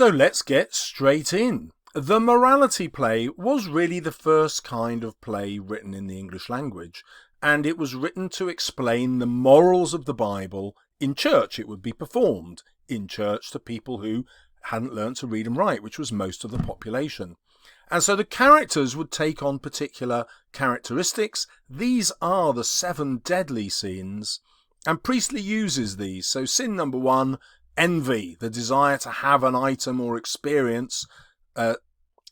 So let's get straight in. The morality play was really the first kind of play written in the English language, and it was written to explain the morals of the Bible in church. It would be performed in church to people who hadn't learnt to read and write, which was most of the population. And so the characters would take on particular characteristics. These are the 7 deadly sins, and Priestley uses these. So sin number 1, envy, the desire to have an item or experience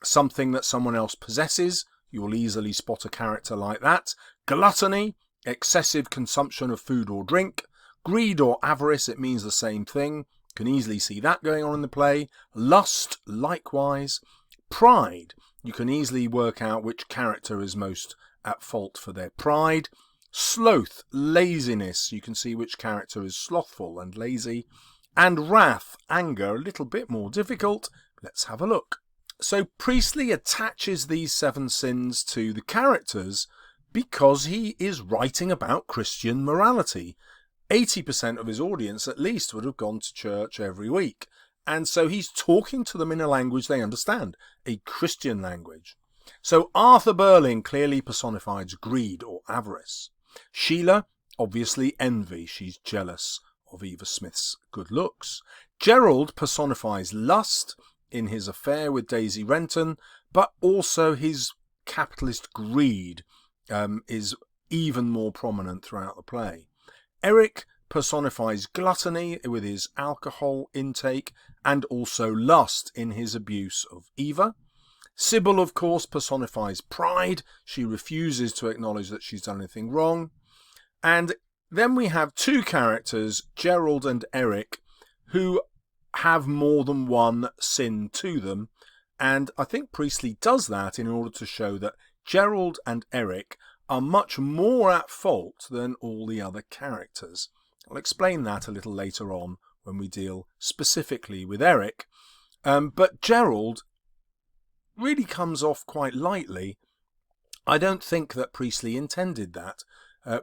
something that someone else possesses. You will easily spot a character like that. Gluttony, excessive consumption of food or drink. Greed or avarice, it means the same thing. Can easily see that going on in the play. Lust, likewise. Pride, you can easily work out which character is most at fault for their pride. Sloth, laziness, you can see which character is slothful and lazy. And wrath, anger, a little bit more difficult. Let's have a look. So Priestley attaches these 7 sins to the characters because he is writing about Christian morality. 80% of his audience at least would have gone to church every week. And so he's talking to them in a language they understand, a Christian language. So Arthur Birling clearly personifies greed or avarice. Sheila, obviously envy. She's jealous of Eva Smith's good looks. Gerald personifies lust in his affair with Daisy Renton, but also his capitalist greed is even more prominent throughout the play. Eric personifies gluttony with his alcohol intake and also lust in his abuse of Eva. Sybil, of course, personifies pride. She refuses to acknowledge that she's done anything wrong. And then we have 2 characters, Gerald and Eric, who have more than one sin to them. And I think Priestley does that in order to show that Gerald and Eric are much more at fault than all the other characters. I'll explain that a little later on when we deal specifically with Eric. But Gerald really comes off quite lightly. I don't think that Priestley intended that.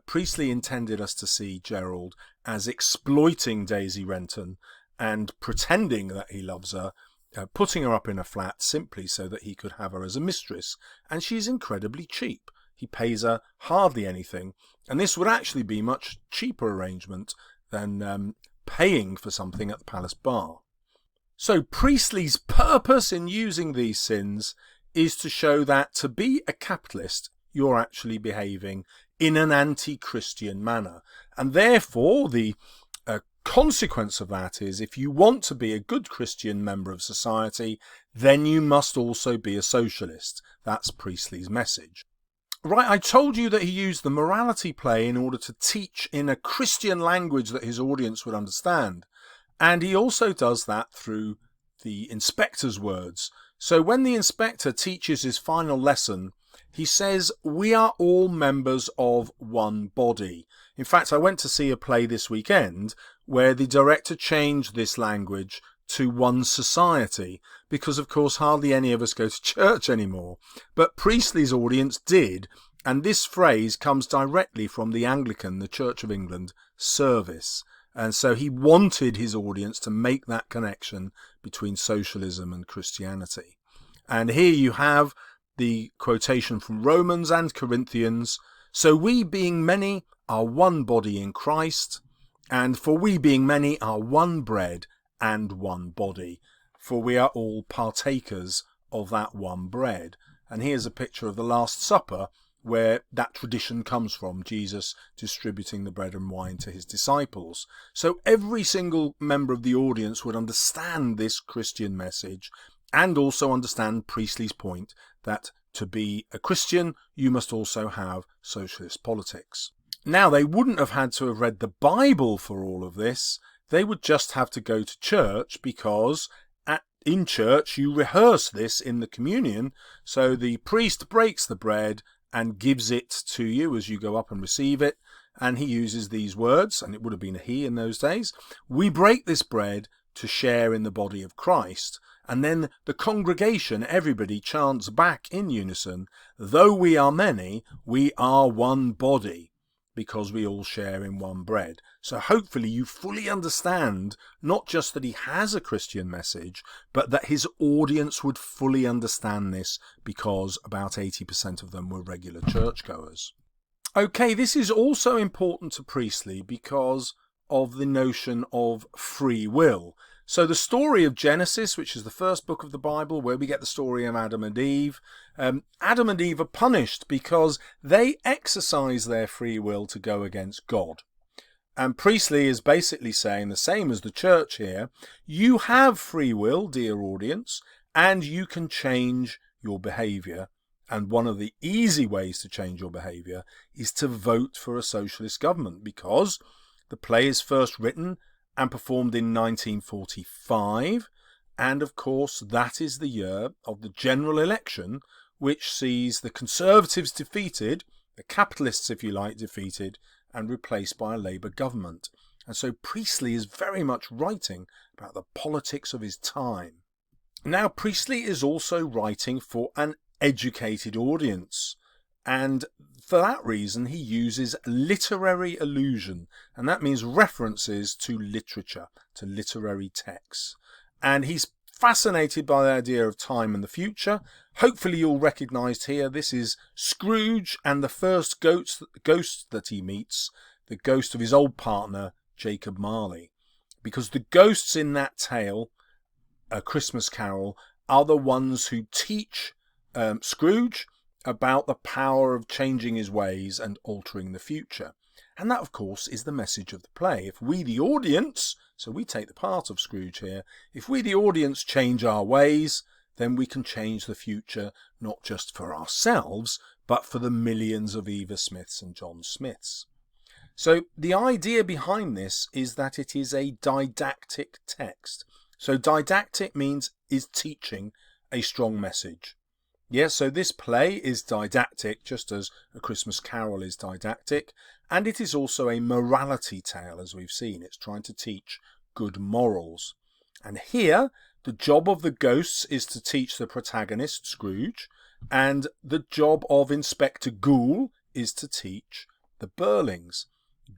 Priestley intended us to see Gerald as exploiting Daisy Renton and pretending that he loves her, putting her up in a flat simply so that he could have her as a mistress. And she's incredibly cheap. He pays her hardly anything, and this would actually be a much cheaper arrangement than paying for something at the palace bar. So Priestley's purpose in using these sins is to show that to be a capitalist, you're actually behaving in an anti-Christian manner. And therefore, the consequence of that is if you want to be a good Christian member of society, then you must also be a socialist. That's Priestley's message. Right, I told you that he used the morality play in order to teach in a Christian language that his audience would understand. And he also does that through the inspector's words. So when the inspector teaches his final lesson, he says, "We are all members of one body." In fact, I went to see a play this weekend where the director changed this language to one society, because of course hardly any of us go to church anymore. But Priestley's audience did, and this phrase comes directly from the Anglican, the Church of England, service. And so he wanted his audience to make that connection between socialism and Christianity. And here you have the quotation from Romans and Corinthians. "So we being many are one body in Christ, and for we being many are one bread and one body, for we are all partakers of that one bread." And here's a picture of the Last Supper, where that tradition comes from, Jesus distributing the bread and wine to his disciples. So every single member of the audience would understand this Christian message and also understand Priestley's point that to be a Christian, you must also have socialist politics. Now, they wouldn't have had to have read the Bible for all of this. They would just have to go to church, because in church you rehearse this in the communion. So the priest breaks the bread and gives it to you as you go up and receive it. And he uses these words, and it would have been a he in those days. "We break this bread to share in the body of Christ." And then the congregation, everybody chants back in unison, "Though we are many, we are one body." because we all share in one bread. So hopefully you fully understand not just that he has a Christian message, but that his audience would fully understand this because about 80% of them were regular churchgoers. Okay, this is also important to Priestley because of the notion of free will. So the story of Genesis, which is the first book of the Bible, where we get the story of Adam and Eve, Adam and Eve are punished because they exercise their free will to go against God. And Priestley is basically saying the same as the church here. You have free will, dear audience, and you can change your behaviour. And one of the easy ways to change your behaviour is to vote for a socialist government, because the play is first written and performed in 1945, and of course that is the year of the general election, which sees the Conservatives defeated, the Capitalists, if you like, defeated, and replaced by a Labour government. And so Priestley is very much writing about the politics of his time. Now, Priestley is also writing for an educated audience, and for that reason he uses literary allusion, and that means references to literature, to literary texts. And he's fascinated by the idea of time and the future. Hopefully you'll recognise here this is Scrooge and the first ghost that he meets, the ghost of his old partner Jacob Marley, because the ghosts in that tale, A Christmas Carol, are the ones who teach Scrooge about the power of changing his ways and altering the future. And that, of course, is the message of the play. If we, the audience, so we take the part of Scrooge here, if we, the audience, change our ways, then we can change the future, not just for ourselves, but for the millions of Eva Smiths and John Smiths. So the idea behind this is that it is a didactic text. So didactic means is teaching a strong message. Yes, so this play is didactic, just as A Christmas Carol is didactic, and it is also a morality tale, as we've seen. It's trying to teach good morals. And here, the job of the ghosts is to teach the protagonist, Scrooge, and the job of Inspector Goole is to teach the Birlings.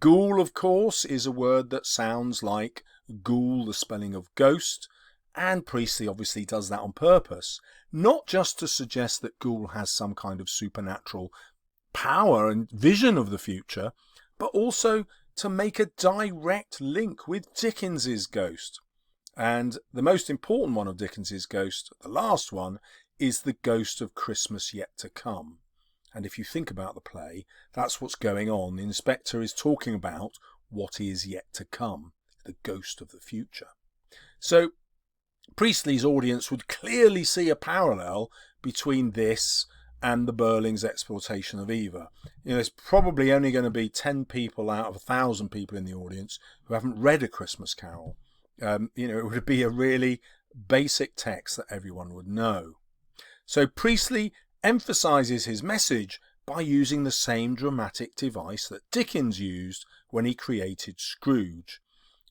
Ghoul, of course, is a word that sounds like ghoul, the spelling of ghost, and Priestley obviously does that on purpose, not just to suggest that Ghoul has some kind of supernatural power and vision of the future, but also to make a direct link with Dickens's ghost. And the most important one of Dickens's ghost, the last one, is the ghost of Christmas Yet to Come. And if you think about the play, that's what's going on. The inspector is talking about what is yet to come, the ghost of the future. So Priestley's audience would clearly see a parallel between this and the Birling's exploitation of Eva. There's probably only going to be 10 people out of 1,000 people in the audience who haven't read A Christmas Carol. It would be a really basic text that everyone would know. So Priestley emphasises his message by using the same dramatic device that Dickens used when he created Scrooge.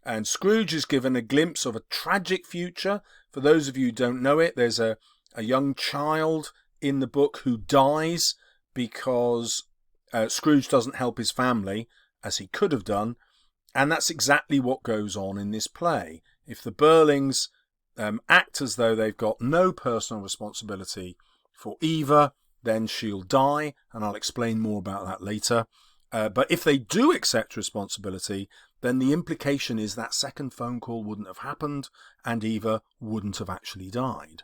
And Scrooge is given a glimpse of a tragic future. For those of you who don't know it, there's a young child in the book who dies because Scrooge doesn't help his family as he could have done. And that's exactly what goes on in this play. If the Birlings act as though they've got no personal responsibility for Eva, then she'll die, and I'll explain more about that later. But if they do accept responsibility, then the implication is that second phone call wouldn't have happened and Eva wouldn't have actually died.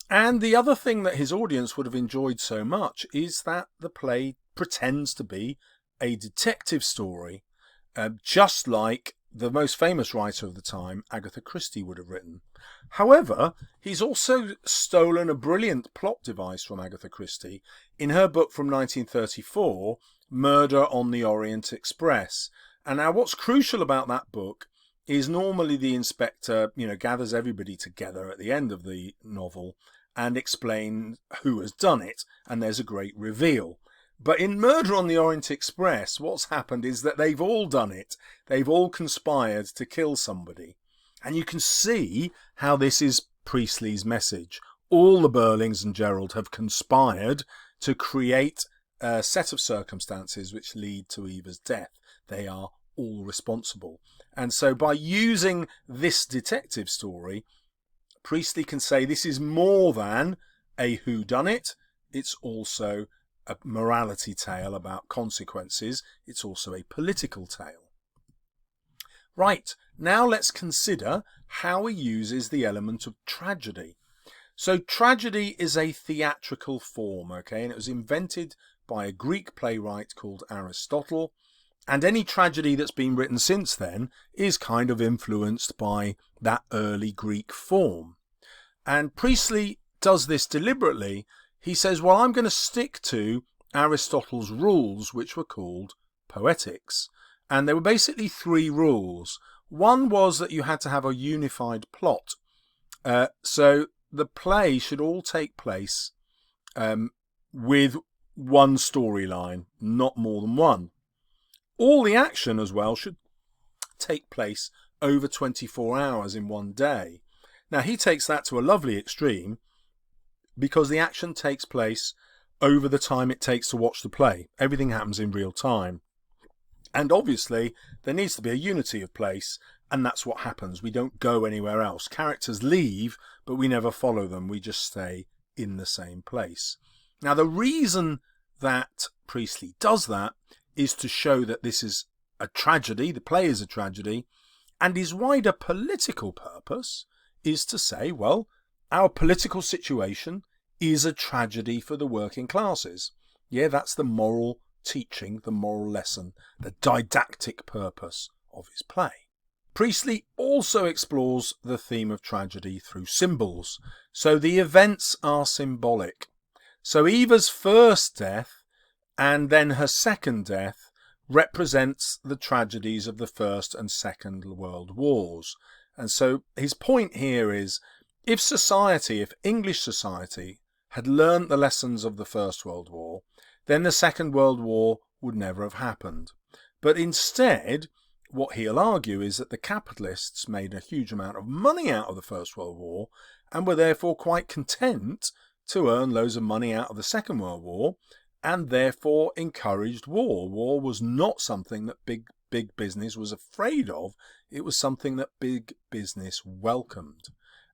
And the other thing that his audience would have enjoyed so much is that the play pretends to be a detective story, just like the most famous writer of the time, Agatha Christie, would have written. However, he's also stolen a brilliant plot device from Agatha Christie in her book from 1934, Murder on the Orient Express. And now what's crucial about that book is normally the inspector, gathers everybody together at the end of the novel and explains who has done it, and there's a great reveal. But in Murder on the Orient Express, what's happened is that they've all done it. They've all conspired to kill somebody. And you can see how this is Priestley's message. All the Birlings and Gerald have conspired to create set of circumstances which lead to Eva's death. They are all responsible. And so by using this detective story, Priestley can say this is more than a whodunit. It's also a morality tale about consequences. It's also a political tale. Right, now let's consider how he uses the element of tragedy. So tragedy is a theatrical form, okay, and it was invented by a Greek playwright called Aristotle, and any tragedy that's been written since then is kind of influenced by that early Greek form. And Priestley does this deliberately. He says, well, I'm going to stick to Aristotle's rules, which were called poetics. And there were basically three rules. One was that you had to have a unified plot. So the play should all take place with one storyline, not more than one. All the action as well should take place over 24 hours in one day. Now he takes that to a lovely extreme because the action takes place over the time it takes to watch the play. Everything happens in real time. And obviously there needs to be a unity of place, and that's what happens. We don't go anywhere else. Characters leave, but we never follow them. We just stay in the same place. Now the reason that Priestley does that is to show that this is a tragedy, the play is a tragedy, and his wider political purpose is to say, well, our political situation is a tragedy for the working classes. Yeah, that's the moral teaching, the moral lesson, the didactic purpose of his play. Priestley also explores the theme of tragedy through symbols. So the events are symbolic. So Eva's first death and then her second death represents the tragedies of the First and Second World Wars. And so his point here is, if English society had learnt the lessons of the First World War, then the Second World War would never have happened. But instead, what he'll argue is that the capitalists made a huge amount of money out of the First World War and were therefore quite content to earn loads of money out of the Second World War, and therefore encouraged war. War was not something that big business was afraid of. It was something that big business welcomed.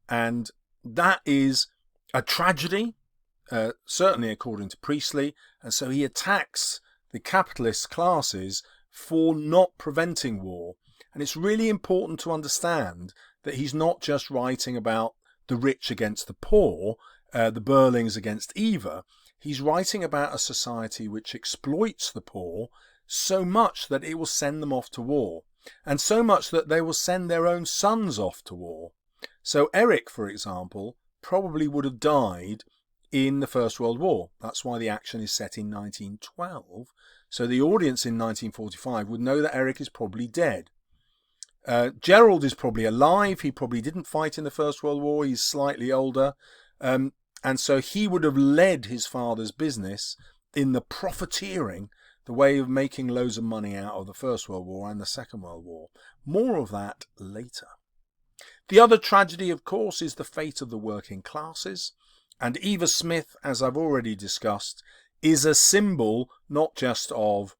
And that is a tragedy, certainly according to Priestley. And so he attacks the capitalist classes for not preventing war. And it's really important to understand that he's not just writing about the rich against the poor, the Birlings against Eva. He's writing about a society which exploits the poor so much that it will send them off to war, and so much that they will send their own sons off to war. So Eric, for example, probably would have died in the First World War. That's why the action is set in 1912. So the audience in 1945 would know that Eric is probably dead. Gerald is probably alive. He probably didn't fight in the First World War. He's slightly older. And so he would have led his father's business in the profiteering, the way of making loads of money out of the First World War and the Second World War. More of that later. The other tragedy, of course, is the fate of the working classes. And Eva Smith, as I've already discussed, is a symbol not just of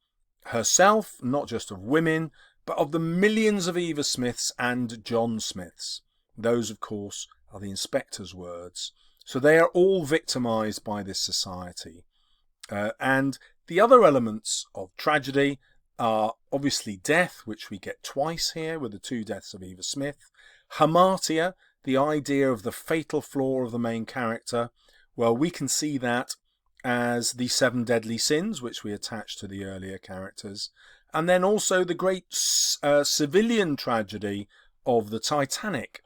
herself, not just of women, but of the millions of Eva Smiths and John Smiths. Those, of course, are the inspector's words. So they are all victimized by this society. And the other elements of tragedy are obviously death, which we get twice here with the two deaths of Eva Smith. Hamartia, the idea of the fatal flaw of the main character. Well, we can see that as the 7 deadly sins, which we attach to the earlier characters. And then also the great civilian tragedy of the Titanic,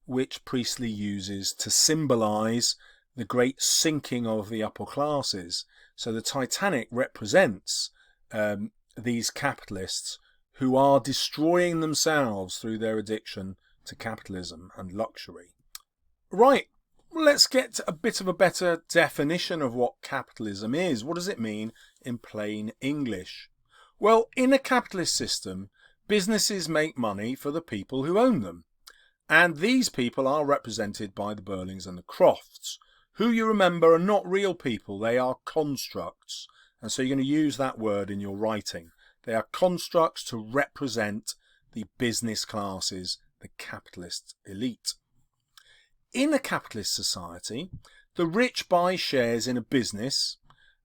which Priestley uses to symbolize the great sinking of the upper classes. So the Titanic represents these capitalists who are destroying themselves through their addiction to capitalism and luxury. Right, let's get a bit of a better definition of what capitalism is. What does it mean in plain English? Well, in a capitalist system, businesses make money for the people who own them. And these people are represented by the Birlings and the Crofts, who, you remember, are not real people. They are constructs. And so you're going to use that word in your writing. They are constructs to represent the business classes, the capitalist elite. In a capitalist society, the rich buy shares in a business,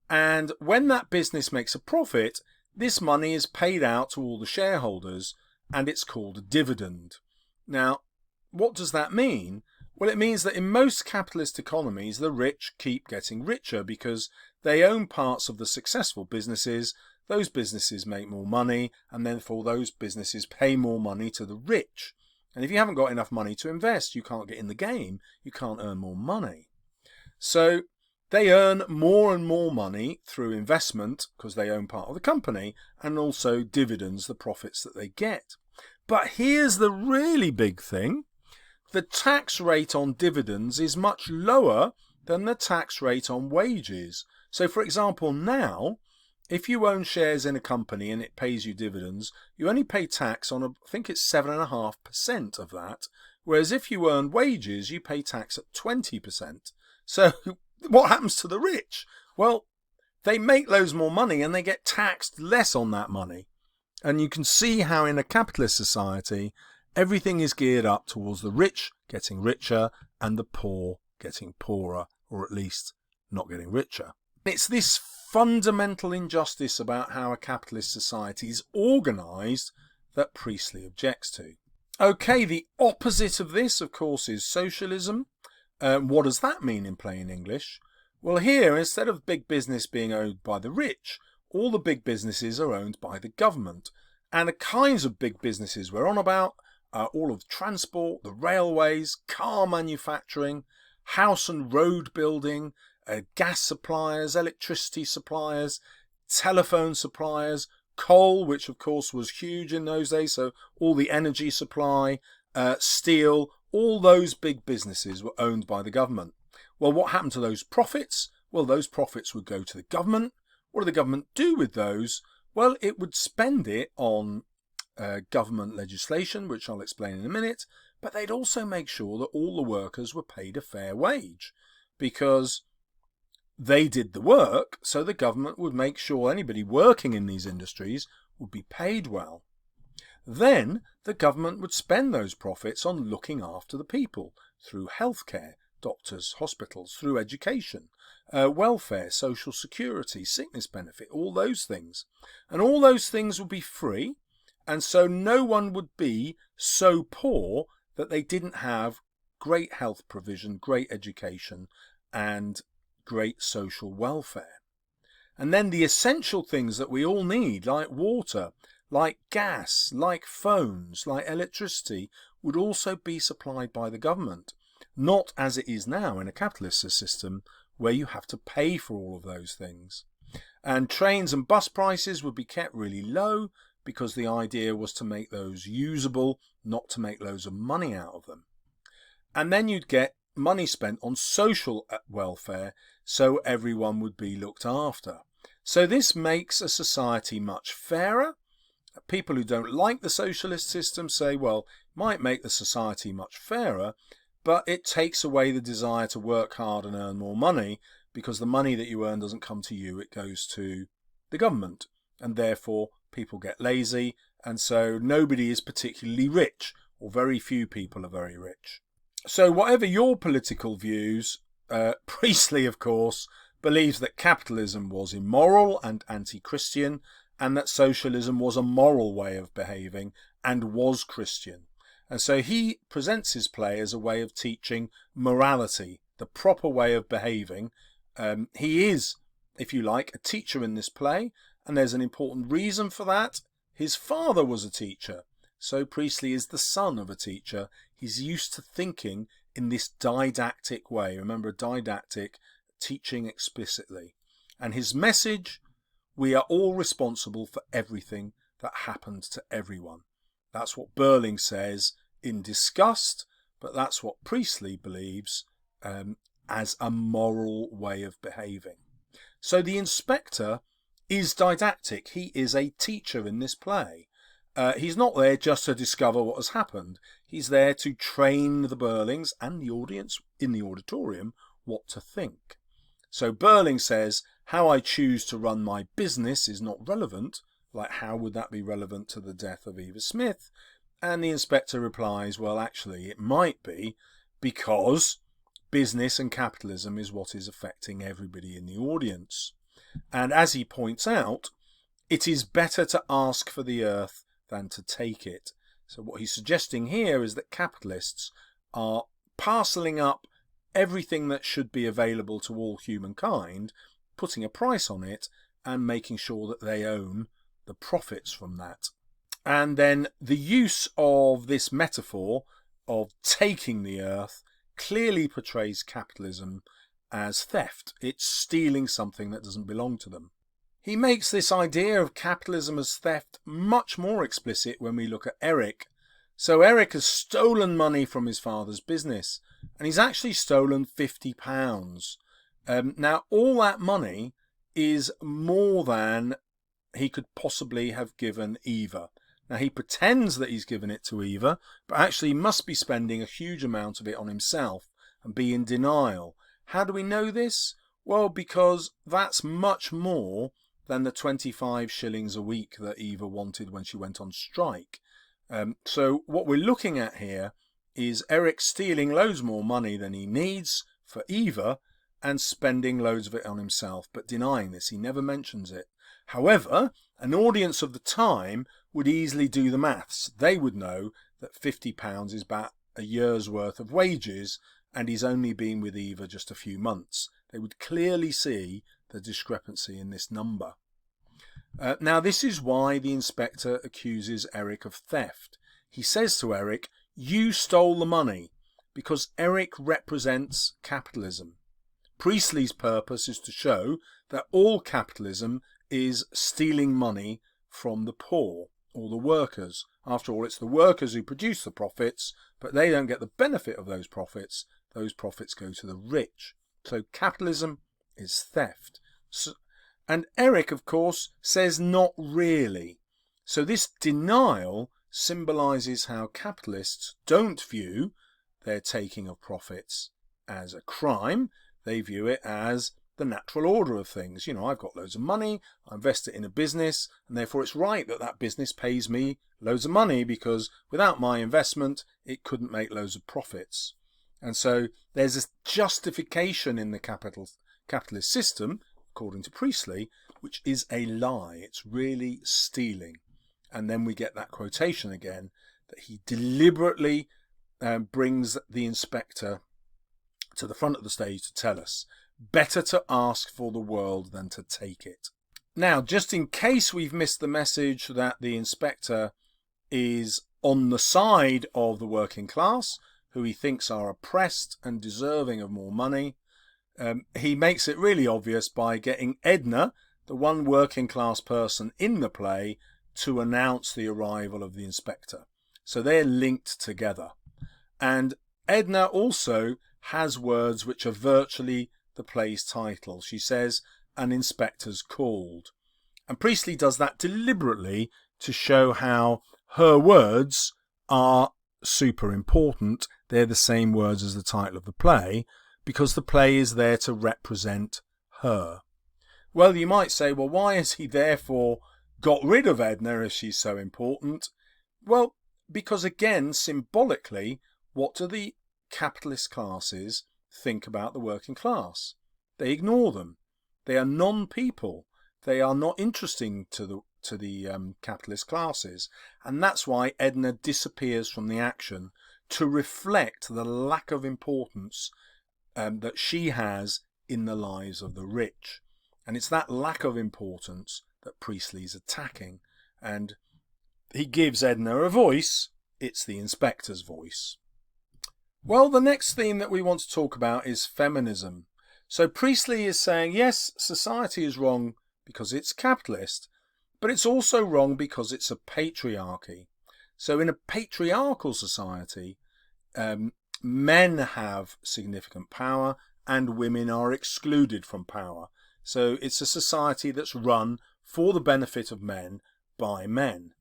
and when that business makes a profit, this money is paid out to all the shareholders, and it's called a dividend. Now, what does that mean? Well, it means that in most capitalist economies, the rich keep getting richer because they own parts of the successful businesses. Those businesses make more money, and therefore those businesses pay more money to the rich. And if you haven't got enough money to invest, you can't get in the game, you can't earn more money. So they earn more and more money through investment because they own part of the company, and also dividends, the profits that they get. But here's the really big thing. The tax rate on dividends is much lower than the tax rate on wages. So for example, now, if you own shares in a company and it pays you dividends, you only pay tax on, I think it's 7.5% of that. Whereas if you earn wages, you pay tax at 20%. So what happens to the rich? Well, they make loads more money and they get taxed less on that money. And you can see how in a capitalist society, everything is geared up towards the rich getting richer and the poor getting poorer, or at least not getting richer. It's this fundamental injustice about how a capitalist society is organised that Priestley objects to. Okay, the opposite of this, of course, is socialism. What does that mean in plain English? Well, here, instead of big business being owned by the rich, all the big businesses are owned by the government. And the kinds of big businesses we're on about are all of transport, the railways, car manufacturing, house and road building, gas suppliers, electricity suppliers, telephone suppliers, coal, which of course was huge in those days, so all the energy supply, steel, all those big businesses were owned by the government. Well, what happened to those profits? Well, those profits would go to the government. What did the government do with those? Well, it would spend it on government legislation, which I'll explain in a minute, but they'd also make sure that all the workers were paid a fair wage, because they did the work, so the government would make sure anybody working in these industries would be paid well. Then the government would spend those profits on looking after the people through healthcare, doctors, hospitals, through education, welfare, social security, sickness benefit, all those things. And all those things would be free, and so no one would be so poor that they didn't have great health provision, great education, and great social welfare. And then the essential things that we all need, like water, like gas, like phones, like electricity, would also be supplied by the government. Not as it is now in a capitalist system where you have to pay for all of those things. And trains and bus prices would be kept really low because the idea was to make those usable, not to make loads of money out of them. And then you'd get money spent on social welfare, so everyone would be looked after. So this makes a society much fairer. People who don't like the socialist system say, well, it might make the society much fairer, but it takes away the desire to work hard and earn more money, because the money that you earn doesn't come to you, it goes to the government. And therefore people get lazy, and so nobody is particularly rich, or very few people are very rich. So whatever your political views, Priestley, of course, believes that capitalism was immoral and anti-Christian, and that socialism was a moral way of behaving and was Christian. And so he presents his play as a way of teaching morality, the proper way of behaving. He is, if you like, a teacher in this play, and there's an important reason for that. His father was a teacher, so Priestley is the son of a teacher. He's used to thinking in this didactic way. Remember, didactic, teaching explicitly. And his message: we are all responsible for everything that happened to everyone. That's what Birling says in disgust, but that's what Priestley believes as a moral way of behaving. So the inspector is didactic. He is a teacher in this play. He's not there just to discover what has happened. He's there to train the Birlings and the audience in the auditorium what to think. So Birling says, How I choose to run my business is not relevant. Like, how would that be relevant to the death of Eva Smith? And the inspector replies, well, actually, it might be, because business and capitalism is what is affecting everybody in the audience. And as he points out, it is better to ask for the earth than to take it. So what he's suggesting here is that capitalists are parceling up everything that should be available to all humankind, putting a price on it, and making sure that they own the profits from that. And then the use of this metaphor of taking the earth clearly portrays capitalism as theft. It's stealing something that doesn't belong to them. He makes this idea of capitalism as theft much more explicit when we look at Eric. So Eric has stolen money from his father's business, and he's actually stolen £50. Now, all that money is more than he could possibly have given Eva. Now, he pretends that he's given it to Eva, but actually must be spending a huge amount of it on himself and be in denial. How do we know this? Well, because that's much more than the 25 shillings a week that Eva wanted when she went on strike. So what we're looking at here is Eric stealing loads more money than he needs for Eva and spending loads of it on himself, but denying this. He never mentions it. However, an audience of the time would easily do the maths. They would know that £50 is about a year's worth of wages, and he's only been with Eva just a few months. They would clearly see the discrepancy in this number. Now, this is why the inspector accuses Eric of theft. He says to Eric, you stole the money, because Eric represents capitalism. Priestley's purpose is to show that all capitalism is stealing money from the poor or the workers. After all, it's the workers who produce the profits, but they don't get the benefit of those profits. Those profits go to the rich. So capitalism is theft. And Eric, of course, says not really. So this denial symbolises how capitalists don't view their taking of profits as a crime. They view it as the natural order of things. You know, I've got loads of money, I invest it in a business, and therefore it's right that that business pays me loads of money, because without my investment, it couldn't make loads of profits. And so there's a justification in the capitalist system, according to Priestley, which is a lie. It's really stealing. And then we get that quotation again, that he deliberately brings the inspector to the front of the stage to tell us, better to ask for the world than to take it. Now, just in case we've missed the message that the inspector is on the side of the working class, who he thinks are oppressed and deserving of more money, he makes it really obvious by getting Edna, the one working class person in the play, to announce the arrival of the inspector. So they're linked together. And Edna also has words which are virtually the play's title. She says, an inspector's called. And Priestley does that deliberately to show how her words are super important. They're the same words as the title of the play, because the play is there to represent her. Well, you might say, well, why has he therefore got rid of Edna if she's so important? Well, because again, symbolically, what do the capitalist classes think about the working class? They ignore them. They are non-people. They are not interesting to the capitalist classes. And that's why Edna disappears from the action, to reflect the lack of importance that she has in the lives of the rich. And it's that lack of importance that Priestley's attacking. And he gives Edna a voice. It's the inspector's voice. Well, the next theme that we want to talk about is feminism. So Priestley is saying, yes, society is wrong because it's capitalist, but it's also wrong because it's a patriarchy. So in a patriarchal society, men have significant power and women are excluded from power. So it's a society that's run for the benefit of men by men.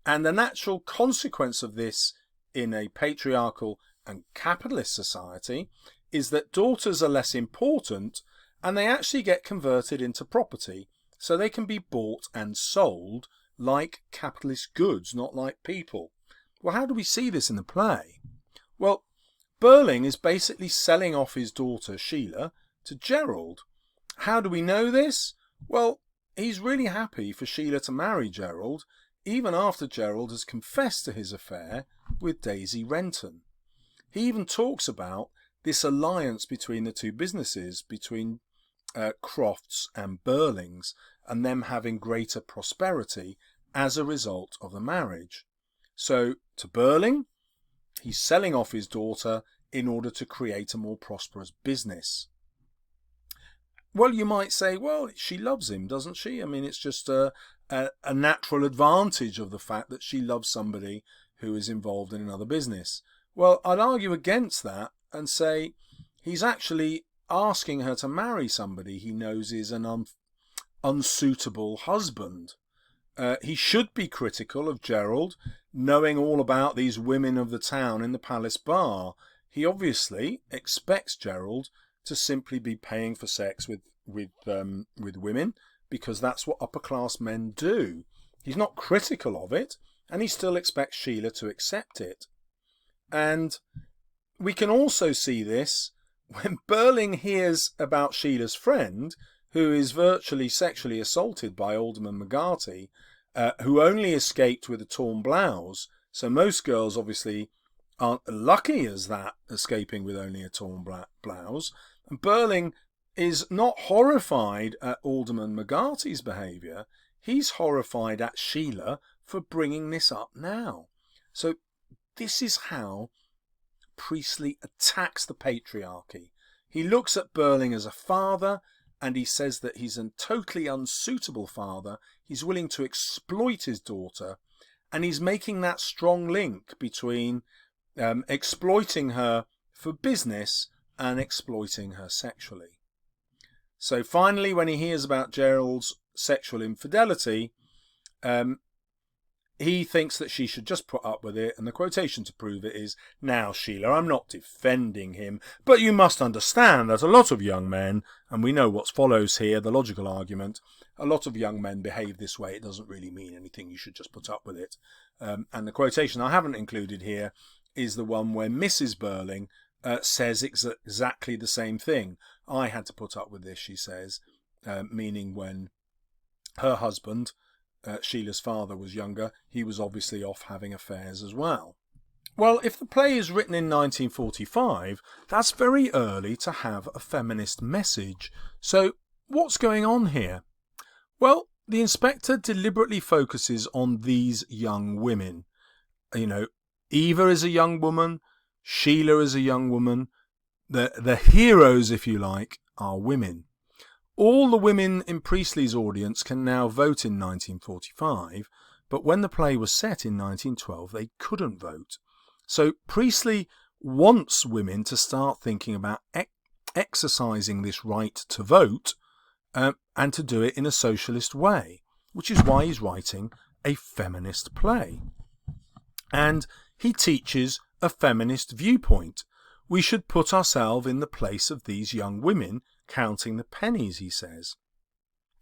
And the natural consequence of this in a patriarchal and capitalist society is that daughters are less important and they actually get converted into property, so they can be bought and sold like capitalist goods, not like people. Well, how do we see this in the play? Well, Birling is basically selling off his daughter Sheila to Gerald. How do we know this? Well, he's really happy for Sheila to marry Gerald, even after Gerald has confessed to his affair with Daisy Renton. He even talks about this alliance between the two businesses, between Crofts and Birlings, and them having greater prosperity as a result of the marriage. So, to Birling, he's selling off his daughter in order to create a more prosperous business. Well, you might say, well, she loves him, doesn't she? I mean, it's just a natural advantage of the fact that she loves somebody who is involved in another business. Well, I'd argue against that and say he's actually asking her to marry somebody he knows is an unsuitable husband. He should be critical of Gerald, knowing all about these women of the town in the Palace Bar. He obviously expects Gerald to simply be paying for sex with women, because that's what upper class men do. He's not critical of it, and he still expects Sheila to accept it. And we can also see this when Birling hears about Sheila's friend, who is virtually sexually assaulted by Alderman McGarty, who only escaped with a torn blouse. So most girls obviously aren't lucky as that, escaping with only a torn blouse. And Birling is not horrified at Alderman McGarty's behaviour. He's horrified at Sheila for bringing this up now. So this is how Priestley attacks the patriarchy. He looks at Birling as a father, and he says that he's a totally unsuitable father. He's willing to exploit his daughter, and he's making that strong link between exploiting her for business and exploiting her sexually. So finally, when he hears about Gerald's sexual infidelity, he thinks that she should just put up with it, and the quotation to prove it is, "Now, Sheila, I'm not defending him, but you must understand that a lot of young men," and we know what follows here, the logical argument, a lot of young men behave this way, it doesn't really mean anything, you should just put up with it. And the quotation I haven't included here is the one where Mrs. Birling says exactly the same thing. "I had to put up with this," she says, meaning when her husband, Sheila's father, was younger, he was obviously off having affairs as well. Well, if the play is written in 1945, that's very early to have a feminist message. So what's going on here? Well, the inspector deliberately focuses on these young women. You know, Eva is a young woman, Sheila is a young woman. The heroes, if you like, are women. All the women in Priestley's audience can now vote in 1945, but when the play was set in 1912, they couldn't vote. So Priestley wants women to start thinking about exercising this right to vote, and to do it in a socialist way, which is why he's writing a feminist play. And he teaches a feminist viewpoint. We should put ourselves in the place of these young women, counting the pennies, he says.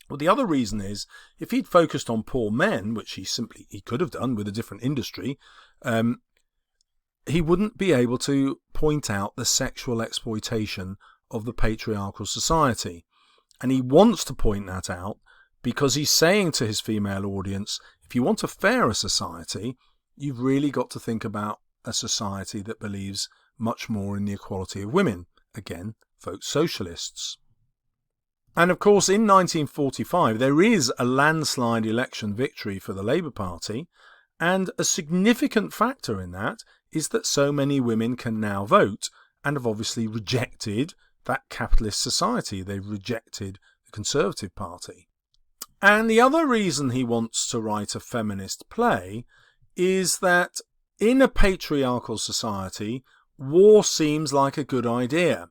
Well, the other reason is, if he'd focused on poor men, which he could have done with a different industry, he wouldn't be able to point out the sexual exploitation of the patriarchal society. And he wants to point that out because he's saying to his female audience, if you want a fairer society, you've really got to think about a society that believes much more in the equality of women. Again, vote socialists. And of course, in 1945, there is a landslide election victory for the Labour Party, and a significant factor in that is that so many women can now vote and have obviously rejected that capitalist society. They've rejected the Conservative Party. And the other reason he wants to write a feminist play is that in a patriarchal society, war seems like a good idea.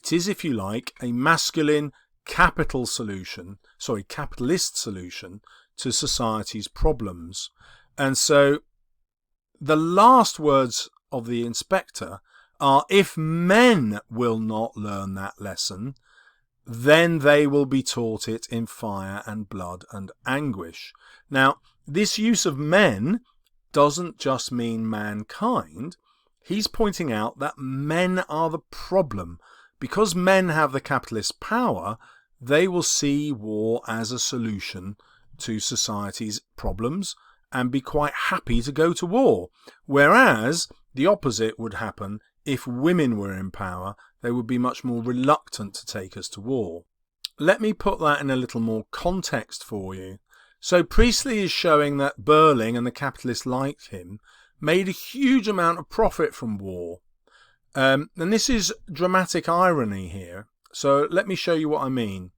It is, if you like, a masculine capitalist solution to society's problems. And so the last words of the inspector are, if men will not learn that lesson, then they will be taught it in fire and blood and anguish. Now, this use of men doesn't just mean mankind. He's pointing out that men are the problem. Because men have the capitalist power, they will see war as a solution to society's problems and be quite happy to go to war. Whereas the opposite would happen if women were in power. They would be much more reluctant to take us to war. Let me put that in a little more context for you. So Priestley is showing that Birling and the capitalists like him made a huge amount of profit from war. And this is dramatic irony here. So let me show you what I mean.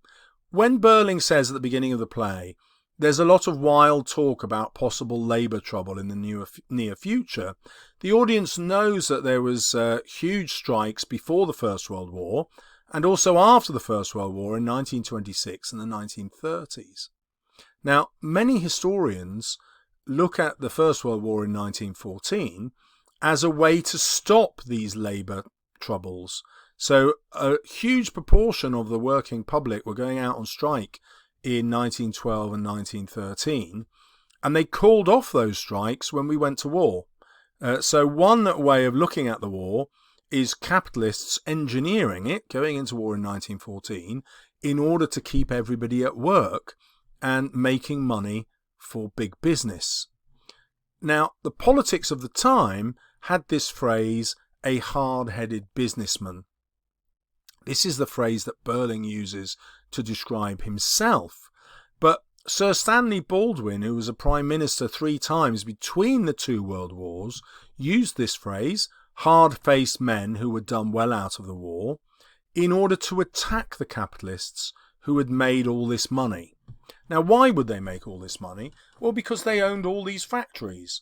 When Birling says at the beginning of the play, there's a lot of wild talk about possible labour trouble in the near future, the audience knows that there was huge strikes before the First World War and also after the First World War in 1926 and the 1930s. Now, many historians look at the First World War in 1914 as a way to stop these labour troubles. So a huge proportion of the working public were going out on strike in 1912 and 1913, and they called off those strikes when we went to war. So one way of looking at the war is capitalists engineering it, going into war in 1914, in order to keep everybody at work and making money for big business. Now, the politics of the time had this phrase, a hard-headed businessman. This is the phrase that Birling uses to describe himself. But Sir Stanley Baldwin, who was a Prime Minister 3 times between the 2 world wars, used this phrase, hard-faced men who had done well out of the war, in order to attack the capitalists who had made all this money. Now, why would they make all this money? Well, because they owned all these factories.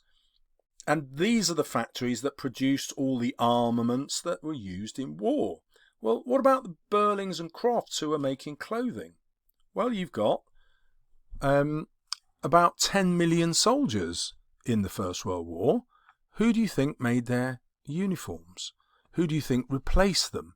And these are the factories that produced all the armaments that were used in war. Well, what about the Birlings and Crofts who are making clothing? Well, you've got about 10 million soldiers in the First World War. Who do you think made their uniforms? Who do you think replaced them?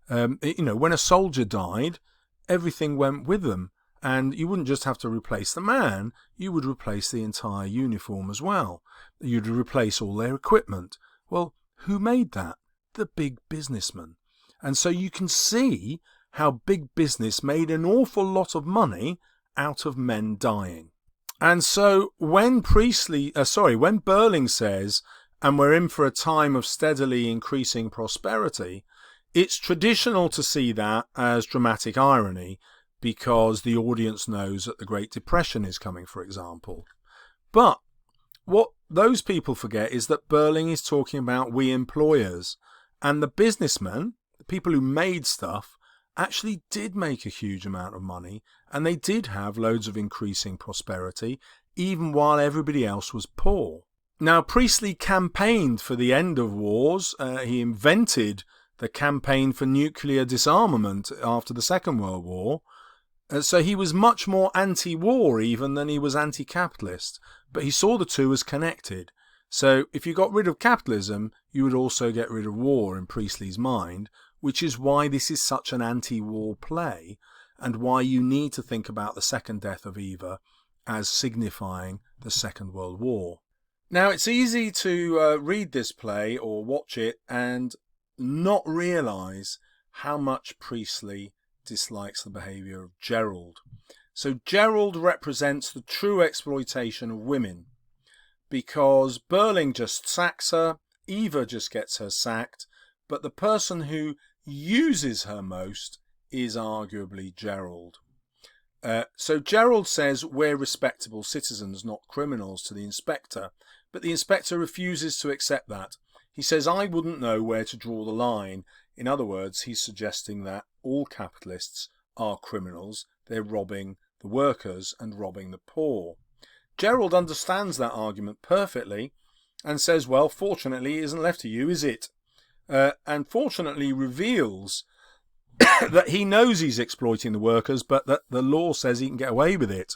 When a soldier died, everything went with them. And you wouldn't just have to replace the man, you would replace the entire uniform as well. You'd replace all their equipment. Well, who made that? The big businessman. And so you can see how big business made an awful lot of money out of men dying. And so when Birling says, and we're in for a time of steadily increasing prosperity, it's traditional to see that as dramatic irony, because the audience knows that the Great Depression is coming, for example. But what those people forget is that Birling is talking about we employers, and the businessmen, the people who made stuff, actually did make a huge amount of money, and they did have loads of increasing prosperity, even while everybody else was poor. Now, Priestley campaigned for the end of wars. He invented the campaign for nuclear disarmament after the Second World War. So he was much more anti-war even than he was anti-capitalist, but he saw the two as connected. So if you got rid of capitalism, you would also get rid of war in Priestley's mind, which is why this is such an anti-war play, and why you need to think about the second death of Eva as signifying the Second World War. Now, it's easy to read this play or watch it and not realise how much Priestley dislikes the behaviour of Gerald. So Gerald represents the true exploitation of women, because Birling just sacks her, Eva just gets her sacked, but the person who uses her most is arguably Gerald. So Gerald says we're respectable citizens, not criminals, to the inspector, but the inspector refuses to accept that. He says, I wouldn't know where to draw the line. In other words, he's suggesting that all capitalists are criminals. They're robbing the workers and robbing the poor. Gerald understands that argument perfectly and says, well, fortunately it isn't left to you, is it? And fortunately reveals that he knows he's exploiting the workers, but that the law says he can get away with it.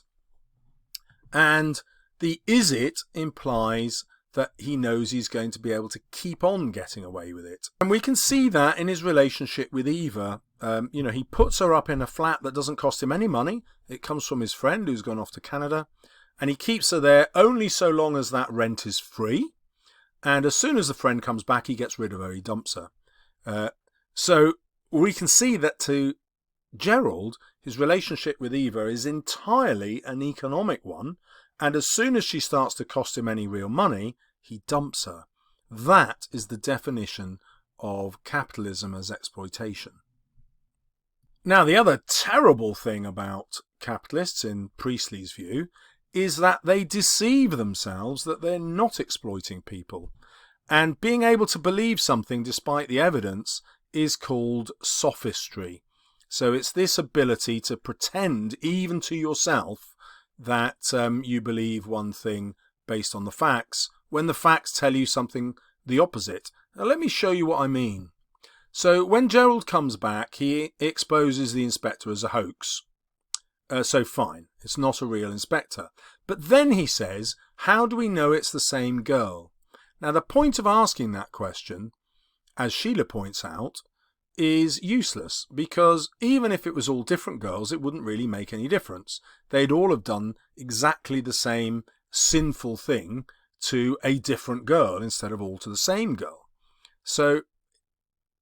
And the is it implies that he knows he's going to be able to keep on getting away with it. And we can see that in his relationship with Eva. He puts her up in a flat that doesn't cost him any money. It comes from his friend who's gone off to Canada. And he keeps her there only so long as that rent is free. And as soon as the friend comes back, he gets rid of her. He dumps her. So we can see that to Gerald, his relationship with Eva is entirely an economic one. And as soon as she starts to cost him any real money, he dumps her. That is the definition of capitalism as exploitation. Now, the other terrible thing about capitalists, in Priestley's view, is that they deceive themselves that they're not exploiting people. And being able to believe something despite the evidence is called sophistry. So it's this ability to pretend, even to yourself, that you believe one thing based on the facts, when the facts tell you something the opposite. Now, let me show you what I mean. So when Gerald comes back, he exposes the inspector as a hoax. So fine, it's not a real inspector. But then he says, how do we know it's the same girl? Now, the point of asking that question, as Sheila points out, is useless, because even if it was all different girls, it wouldn't really make any difference. They'd all have done exactly the same sinful thing to a different girl instead of all to the same girl. So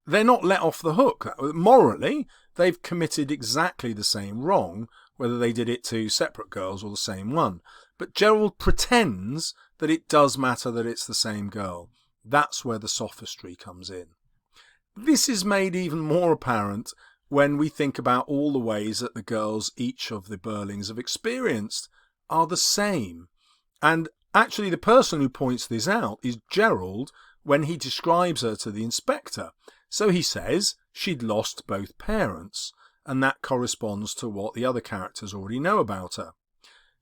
they're not let off the hook. Morally, they've committed exactly the same wrong, whether they did it to separate girls or the same one. But Gerald pretends that it does matter that it's the same girl. That's where the sophistry comes in. This is made even more apparent when we think about all the ways that the girls each of the Birlings have experienced are the same. And actually the person who points this out is Gerald when he describes her to the inspector. So he says she'd lost both parents, and that corresponds to what the other characters already know about her.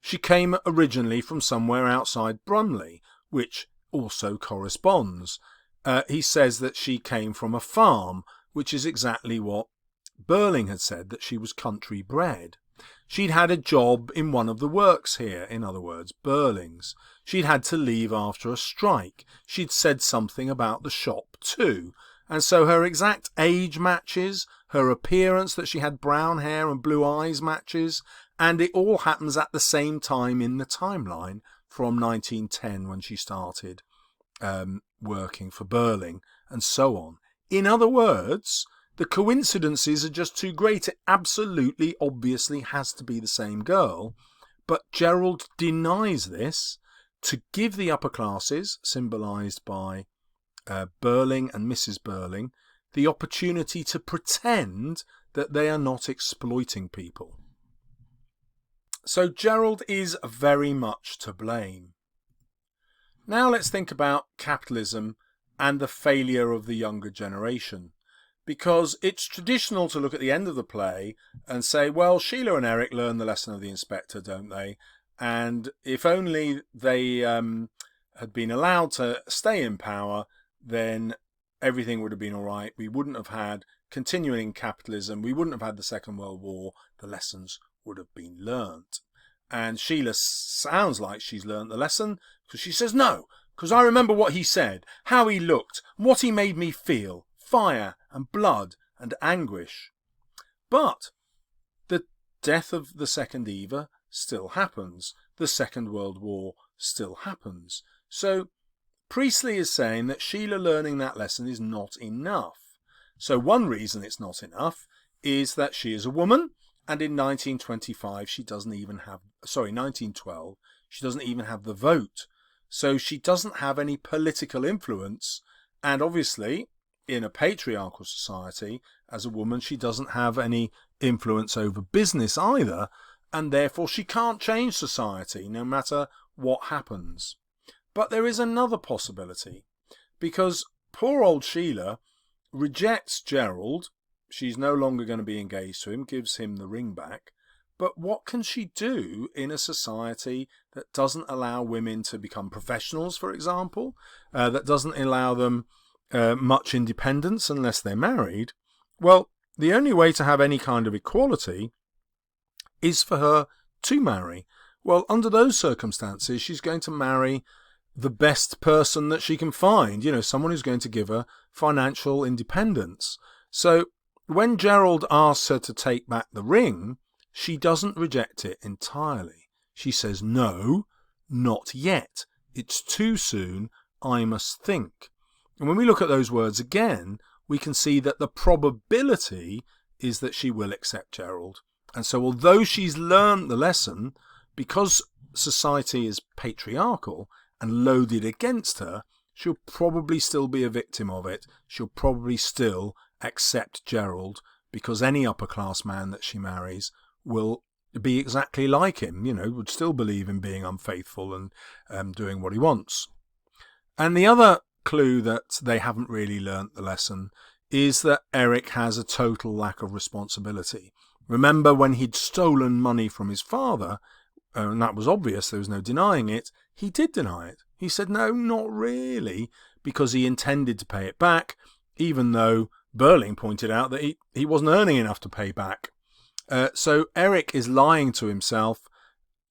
She came originally from somewhere outside Brumley, which also corresponds. He says that she came from a farm, which is exactly what Birling had said, that she was country bred. She'd had a job in one of the works here, in other words, Birling's. She'd had to leave after a strike. She'd said something about the shop too. And so her exact age matches, her appearance, that she had brown hair and blue eyes matches, and it all happens at the same time in the timeline from 1910 when she started working for Birling, and so on. In other words, the coincidences are just too great. It absolutely, obviously has to be the same girl, but Gerald denies this to give the upper classes, symbolised by Birling and Mrs. Birling, the opportunity to pretend that they are not exploiting people. So Gerald is very much to blame. Now let's think about capitalism and the failure of the younger generation, because it's traditional to look at the end of the play and say, well, Sheila and Eric learn the lesson of the inspector, don't they? And if only they had been allowed to stay in power, then everything would have been all right. We wouldn't have had continuing capitalism. We wouldn't have had the Second World War. The lessons would have been learnt. And Sheila sounds like she's learnt the lesson, because she says, no, because I remember what he said, how he looked, what he made me feel, fire and blood and anguish. But the death of the second Eva still happens. The Second World War still happens. So Priestley is saying that Sheila learning that lesson is not enough. So one reason it's not enough is that she is a woman, and in 1912, she doesn't even have the vote. So she doesn't have any political influence, and obviously, in a patriarchal society, as a woman, she doesn't have any influence over business either, and therefore she can't change society, no matter what happens. But there is another possibility, because poor old Sheila rejects Gerald. She's no longer going to be engaged to him, gives him the ring back. But what can she do in a society that doesn't allow women to become professionals, for example, that doesn't allow them much independence unless they're married? Well, the only way to have any kind of equality is for her to marry. Well, under those circumstances, she's going to marry the best person that she can find, someone who's going to give her financial independence. So when Gerald asks her to take back the ring, she doesn't reject it entirely. She says, "No, not yet. It's too soon. I must think." And when we look at those words again, we can see that the probability is that she will accept Gerald. And so although she's learned the lesson, because society is patriarchal and loaded against her, she'll probably still be a victim of it. She'll probably still accept Gerald, because any upper class man that she marries will be exactly like him, would still believe in being unfaithful and doing what he wants. And the other clue that they haven't really learnt the lesson is that Eric has a total lack of responsibility. Remember when he'd stolen money from his father, and that was obvious, there was no denying it, he did deny it. He said, no, not really, because he intended to pay it back, even though Birling pointed out that he wasn't earning enough to pay back. So Eric is lying to himself,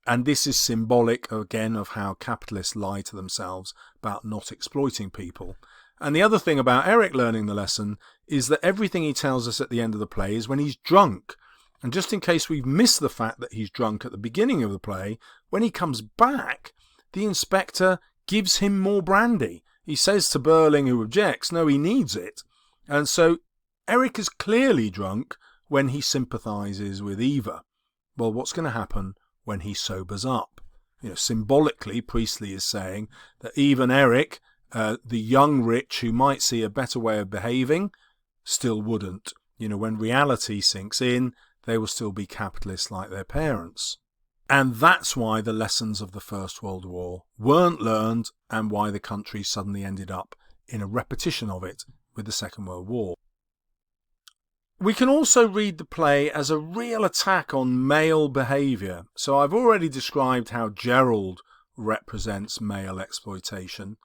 and this is symbolic, again, of how capitalists lie to themselves about not exploiting people. And the other thing about Eric learning the lesson is that everything he tells us at the end of the play is when he's drunk. And just in case we've missed the fact that he's drunk at the beginning of the play, when he comes back, the inspector gives him more brandy. He says to Birling, who objects, no, he needs it. And so Eric is clearly drunk when he sympathises with Eva. Well, what's going to happen when he sobers up? Symbolically, Priestley is saying that even Eric, the young rich who might see a better way of behaving, still wouldn't. When reality sinks in, they will still be capitalists like their parents. And that's why the lessons of the First World War weren't learned, and why the country suddenly ended up in a repetition of it with the Second World War. We can also read the play as a real attack on male behaviour. So I've already described how Gerald represents male exploitation,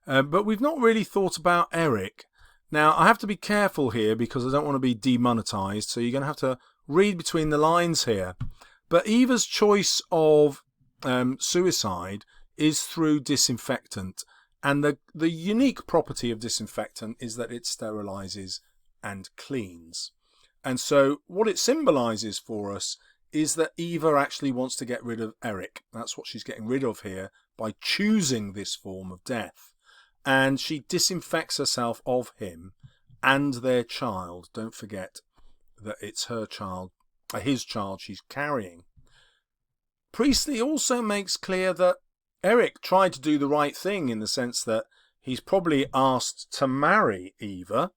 but we've not really thought about Eric. Now, I have to be careful here because I don't want to be demonetised, so you're going to have to read between the lines here. But Eva's choice of suicide is through disinfectant, and the unique property of disinfectant is that it sterilises and cleans. And so what it symbolises for us is that Eva actually wants to get rid of Eric. That's what she's getting rid of here by choosing this form of death. And she disinfects herself of him and their child. Don't forget that it's her child, his child she's carrying. Priestley also makes clear that Eric tried to do the right thing in the sense that he's probably asked to marry Eva.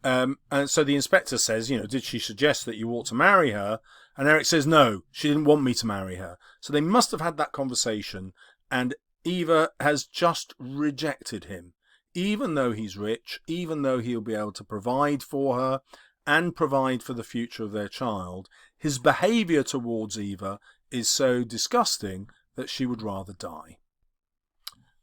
And so the inspector says, did she suggest that you ought to marry her? And Eric says, no, she didn't want me to marry her. So they must have had that conversation, and Eva has just rejected him. Even though he's rich, even though he'll be able to provide for her and provide for the future of their child, his behaviour towards Eva is so disgusting that she would rather die.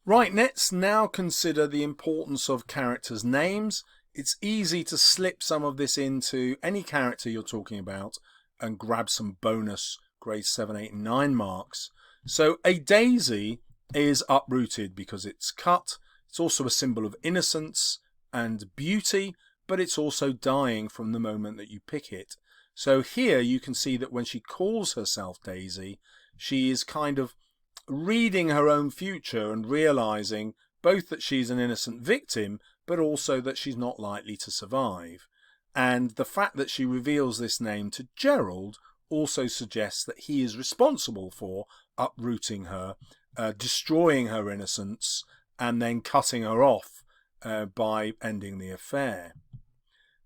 Right, let's now consider the importance of characters' names. It's easy to slip some of this into any character you're talking about and grab some bonus grade 7, 8 and 9 marks. So a daisy is uprooted because it's cut. It's also a symbol of innocence and beauty, but it's also dying from the moment that you pick it. So here you can see that when she calls herself Daisy, she is kind of reading her own future and realizing both that she's an innocent victim, but also that she's not likely to survive. And the fact that she reveals this name to Gerald also suggests that he is responsible for uprooting her, destroying her innocence, and then cutting her off by ending the affair.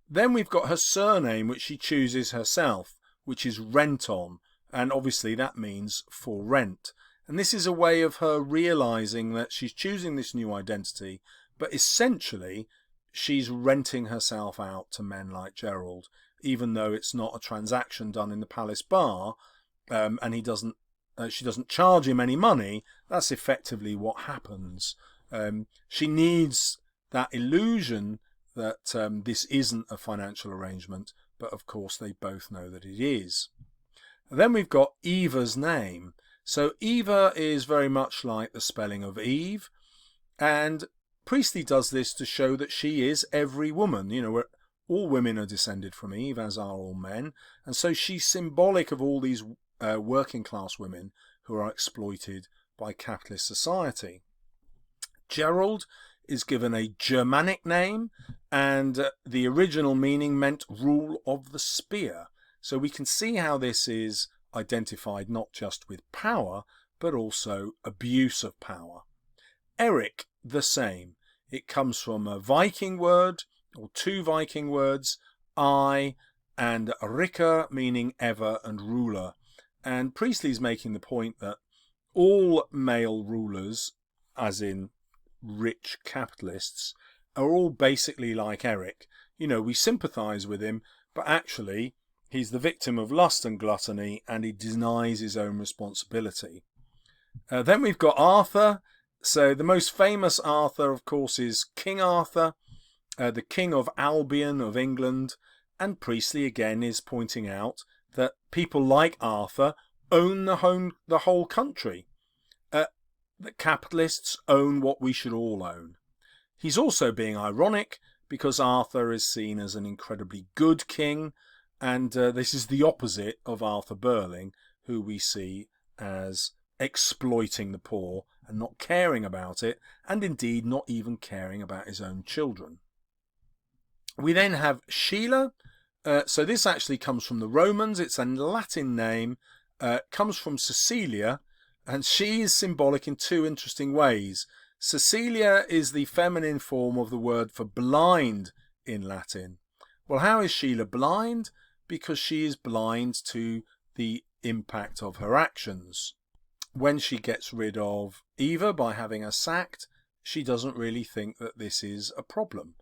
Then we've got her surname, which she chooses herself, which is Renton, and obviously that means for rent. And this is a way of her realizing that she's choosing this new identity, but essentially she's renting herself out to men like Gerald, even though it's not a transaction done in the palace bar, and she doesn't charge him any money. That's effectively what happens. She needs that illusion that this isn't a financial arrangement, but of course they both know that it is. And then we've got Eva's name. So Eva is very much like the spelling of Eve, and Priestley does this to show that she is every woman. All women are descended from Eve, as are all men, and so she's symbolic of all these working class women who are exploited by capitalist society. Gerald is given a Germanic name, and the original meaning meant rule of the spear. So we can see how this is identified not just with power, but also abuse of power. Eric, the same. It comes from a Viking word, or two Viking words, I and Ricker, meaning ever and ruler. And Priestley's making the point that all male rulers, as in rich capitalists, are all basically like Eric. You know, we sympathise with him, but actually he's the victim of lust and gluttony, and he denies his own responsibility. Then we've got Arthur. So the most famous Arthur, of course, is King Arthur, the King of Albion of England. And Priestley again is pointing out that people like Arthur own the whole country. That capitalists own what we should all own. He's also being ironic because Arthur is seen as an incredibly good king, and this is the opposite of Arthur Birling, who we see as exploiting the poor and not caring about it, and indeed not even caring about his own children. We then have Sheila. So this actually comes from the Romans. It's a Latin name, comes from Cecilia, and she is symbolic in two interesting ways. Cecilia is the feminine form of the word for blind in Latin. Well, how is Sheila blind? Because she is blind to the impact of her actions. When she gets rid of Eva by having her sacked, she doesn't really think that this is a problem.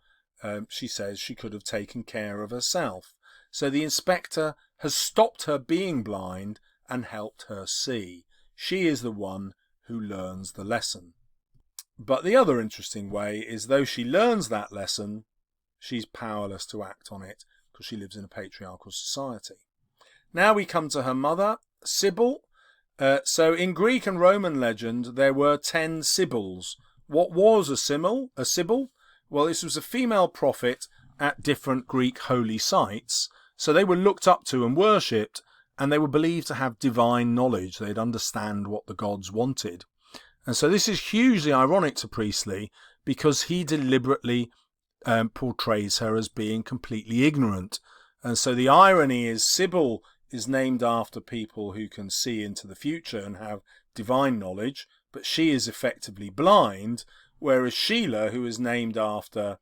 She says she could have taken care of herself. So the inspector has stopped her being blind and helped her see. She is the one who learns the lesson. But the other interesting way is, though she learns that lesson, she's powerless to act on it because she lives in a patriarchal society. Now we come to her mother, Sibyl. So in Greek and Roman legend, there were 10 Sibyls. What was a Sibyl? Well, this was a female prophet at different Greek holy sites. So they were looked up to and worshipped, and they were believed to have divine knowledge. They'd understand what the gods wanted. And so this is hugely ironic to Priestley because he deliberately portrays her as being completely ignorant. And so the irony is Sibyl is named after people who can see into the future and have divine knowledge, but she is effectively blind, whereas Sheila, who is named after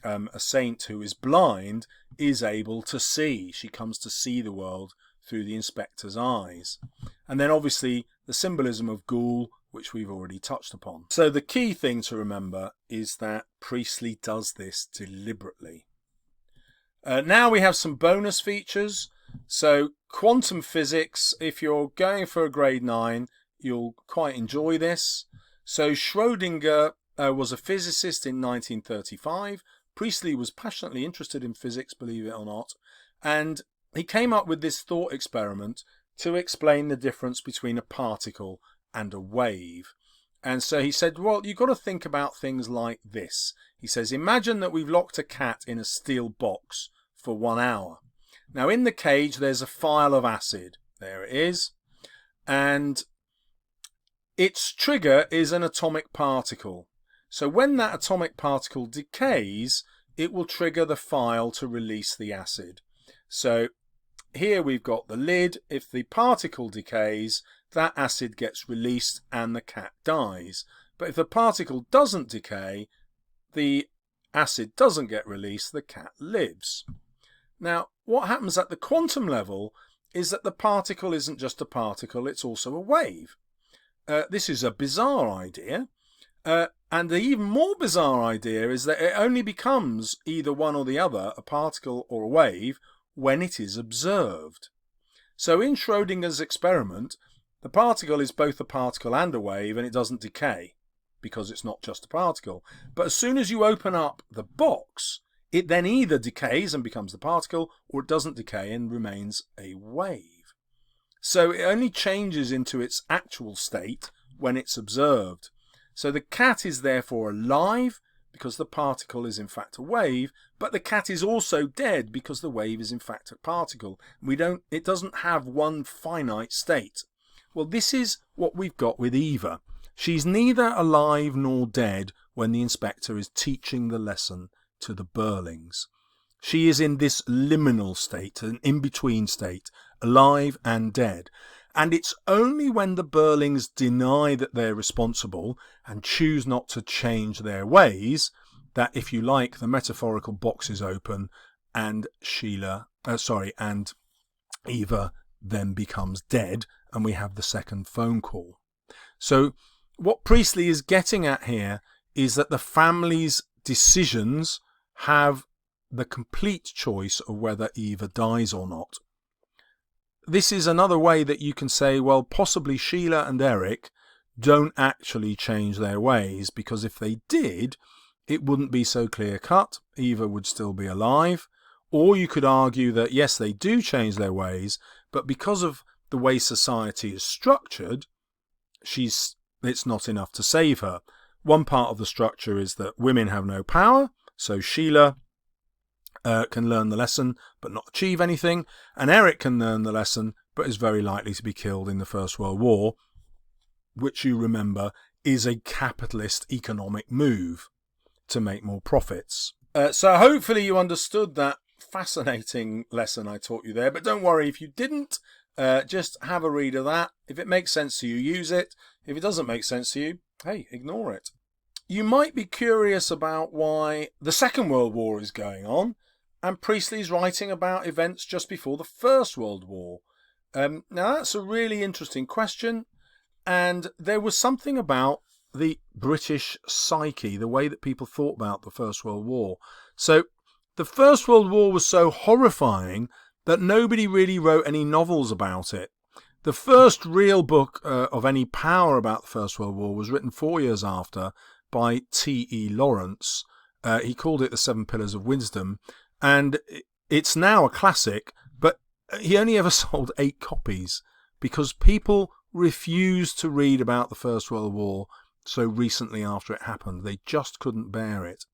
a saint who is blind, is able to see. She comes to see the world through the inspector's eyes. And then obviously the symbolism of ghoul, which we've already touched upon. So the key thing to remember is that Priestley does this deliberately. Now we have some bonus features. So quantum physics, if you're going for a grade 9, you'll quite enjoy this. So Schrödinger was a physicist in 1935. Priestley was passionately interested in physics, believe it or not, and he came up with this thought experiment to explain the difference between a particle and a wave. And so he said, well, you've got to think about things like this. He says, imagine that we've locked a cat in a steel box for 1 hour. Now in the cage there's a phial of acid. There it is. And its trigger is an atomic particle. So when that atomic particle decays, it will trigger the phial to release the acid. So here we've got the lid. If the particle decays, that acid gets released and the cat dies. But if the particle doesn't decay, the acid doesn't get released, the cat lives. Now, what happens at the quantum level is that the particle isn't just a particle, it's also a wave. This is a bizarre idea. And the even more bizarre idea is that it only becomes either one or the other, a particle or a wave, when it is observed. So in Schrödinger's experiment, the particle is both a particle and a wave, and it doesn't decay because it's not just a particle. But as soon as you open up the box, it then either decays and becomes the particle, or it doesn't decay and remains a wave. So it only changes into its actual state when it's observed. So the cat is therefore alive because the particle is in fact a wave, but the cat is also dead because the wave is in fact a particle. It doesn't have one finite state. Well, this is what we've got with Eva. She's neither alive nor dead when the inspector is teaching the lesson to the Birlings. She is in this liminal state, an in-between state, alive and dead. And it's only when the Birlings deny that they're responsible and choose not to change their ways that, if you like, the metaphorical box is open and and Eva then becomes dead, and we have the second phone call. So what Priestley is getting at here is that the family's decisions have the complete choice of whether Eva dies or not. This is another way that you can say, well, possibly Sheila and Eric don't actually change their ways, because if they did, it wouldn't be so clear-cut. Eva would still be alive. Or you could argue that, yes, they do change their ways, but because of the way society is structured, it's not enough to save her. One part of the structure is that women have no power, so Sheila can learn the lesson but not achieve anything, and Eric can learn the lesson but is very likely to be killed in the First World War, which, you remember, is a capitalist economic move to make more profits. So hopefully you understood that fascinating lesson I taught you there, but don't worry if you didn't. Just have a read of that. If it makes sense to you, use it. If it doesn't make sense to you, hey, ignore it. You might be curious about why the Second World War is going on, and Priestley's writing about events just before the First World War. Now that's a really interesting question, and there was something about the British psyche, the way that people thought about the First World War. So the First World War was so horrifying that nobody really wrote any novels about it. The first real book of any power about the First World War was written 4 years after by T.E. Lawrence. He called it The Seven Pillars of Wisdom, and it's now a classic, but he only ever sold 8 copies because people refused to read about the First World War so recently after it happened. They just couldn't bear it.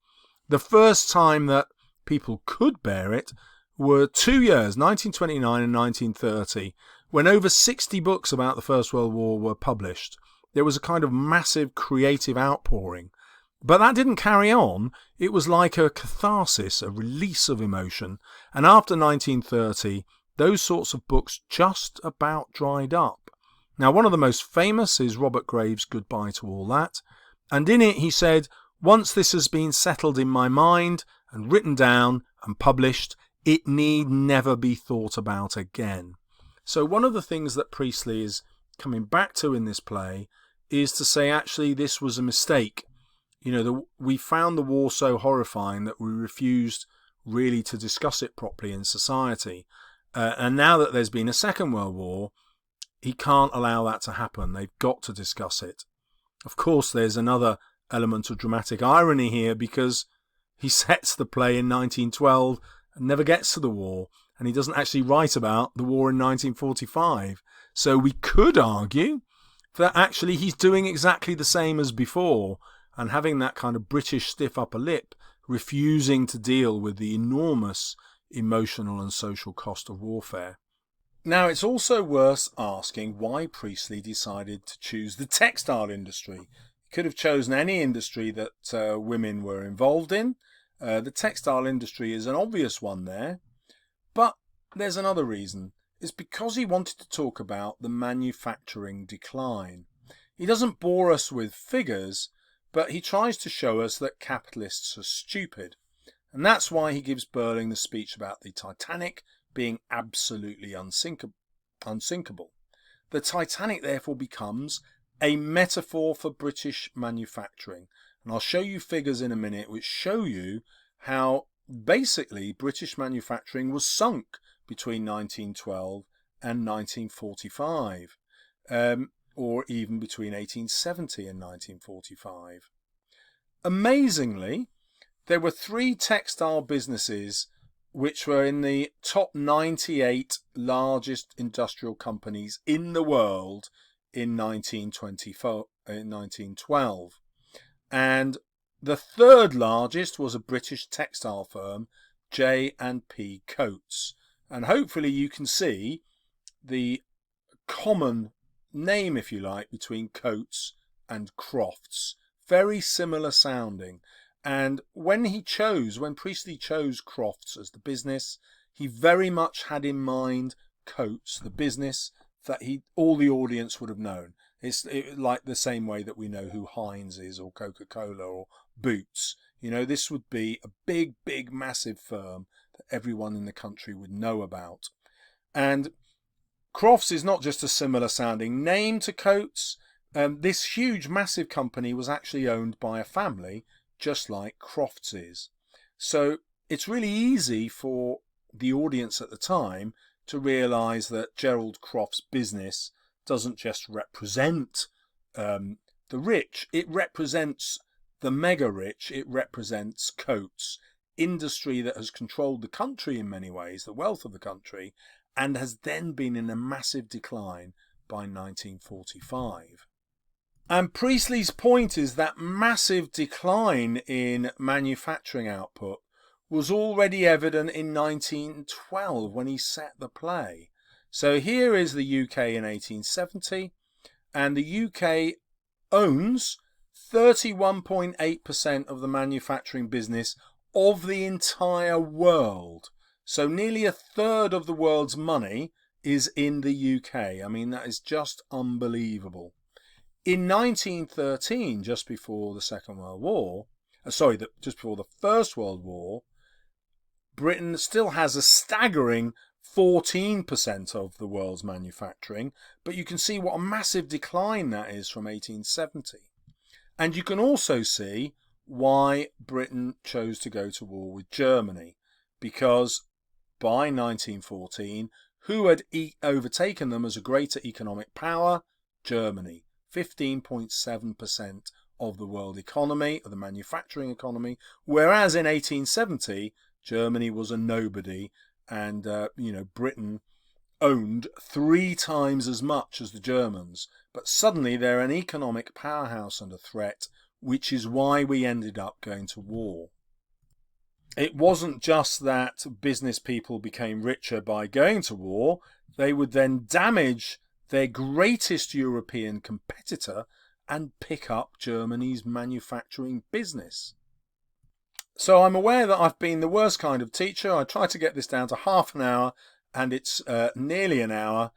The first time that people could bear it were 2 years, 1929 and 1930, when over 60 books about the First World War were published. There was a kind of massive creative outpouring. But that didn't carry on. It was like a catharsis, a release of emotion. And after 1930, those sorts of books just about dried up. Now, one of the most famous is Robert Graves' Goodbye to All That. And in it he said, "Once this has been settled in my mind and written down and published, it need never be thought about again." So one of the things that Priestley is coming back to in this play is to say, actually, this was a mistake. We found the war so horrifying that we refused really to discuss it properly in society. And now that there's been a Second World War, he can't allow that to happen. They've got to discuss it. Of course, there's another element of dramatic irony here, because he sets the play in 1912 and never gets to the war, and he doesn't actually write about the war in 1945. So we could argue that actually he's doing exactly the same as before, and having that kind of British stiff upper lip, refusing to deal with the enormous emotional and social cost of warfare. Now, it's also worth asking why Priestley decided to choose the textile industry. He could have chosen any industry that women were involved in. The textile industry is an obvious one there. But there's another reason. It's because he wanted to talk about the manufacturing decline. He doesn't bore us with figures, but he tries to show us that capitalists are stupid. And that's why he gives Birling the speech about the Titanic being absolutely unsinkable. The Titanic therefore becomes a metaphor for British manufacturing. And I'll show you figures in a minute which show you how basically British manufacturing was sunk between 1912 and 1945, or even between 1870 and 1945. Amazingly, there were 3 textile businesses which were in the top 98 largest industrial companies in the world in 1912. And The third largest was a British textile firm, J&P Coats. And hopefully you can see the common name, if you like, between Coats and Crofts. Very similar sounding. And when Priestley chose Crofts as the business, he very much had in mind Coats, the business that all the audience would have known. It's like the same way that we know who Heinz is, or Coca-Cola, or Boots. You know, this would be a big, big, massive firm that everyone in the country would know about. And Crofts is not just a similar sounding name to Coats. This huge, massive company was actually owned by a family, just like Crofts is. So it's really easy for the audience at the time to realise that Gerald Crofts' business doesn't just represent the rich, it represents the mega rich, it represents Coats, industry that has controlled the country in many ways, the wealth of the country, and has then been in a massive decline by 1945. And Priestley's point is that massive decline in manufacturing output was already evident in 1912 when he set the play. So here is the UK in 1870, and the UK owns 31.8% of the manufacturing business of the entire world. So nearly a third of the world's money is in the UK. I mean, that is just unbelievable. In 1913, just before the Second World War, just before the First World War, Britain still has a staggering 14% of the world's manufacturing, but you can see what a massive decline that is from 1870. And you can also see why Britain chose to go to war with Germany, because by 1914, who had overtaken them as a greater economic power? Germany. 15.7% of the world economy, of the manufacturing economy, whereas in 1870, Germany was a nobody, and Britain owned 3 times as much as the Germans. But suddenly they're an economic powerhouse under threat, which is why we ended up going to war. It wasn't just that business people became richer by going to war, they would then damage their greatest European competitor and pick up Germany's manufacturing business. So I'm aware that I've been the worst kind of teacher. I tried to get this down to half an hour, and it's nearly an hour.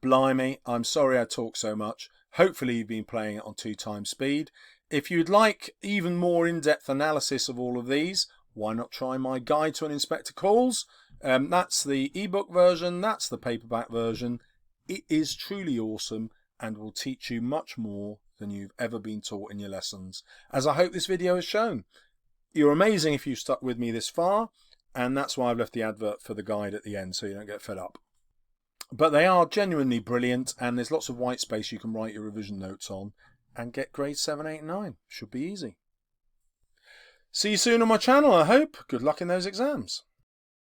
Blimey, I'm sorry I talk so much. Hopefully you've been playing it on 2 times speed. If you'd like even more in-depth analysis of all of these, why not try my Guide to an Inspector Calls? That's the ebook version, that's the paperback version. It is truly awesome and will teach you much more than you've ever been taught in your lessons, as I hope this video has shown. You're amazing if you stuck with me this far, and that's why I've left the advert for the guide at the end so you don't get fed up. But they are genuinely brilliant, and there's lots of white space you can write your revision notes on and get grades 7, 8, 9. Should be easy. See you soon on my channel, I hope. Good luck in those exams.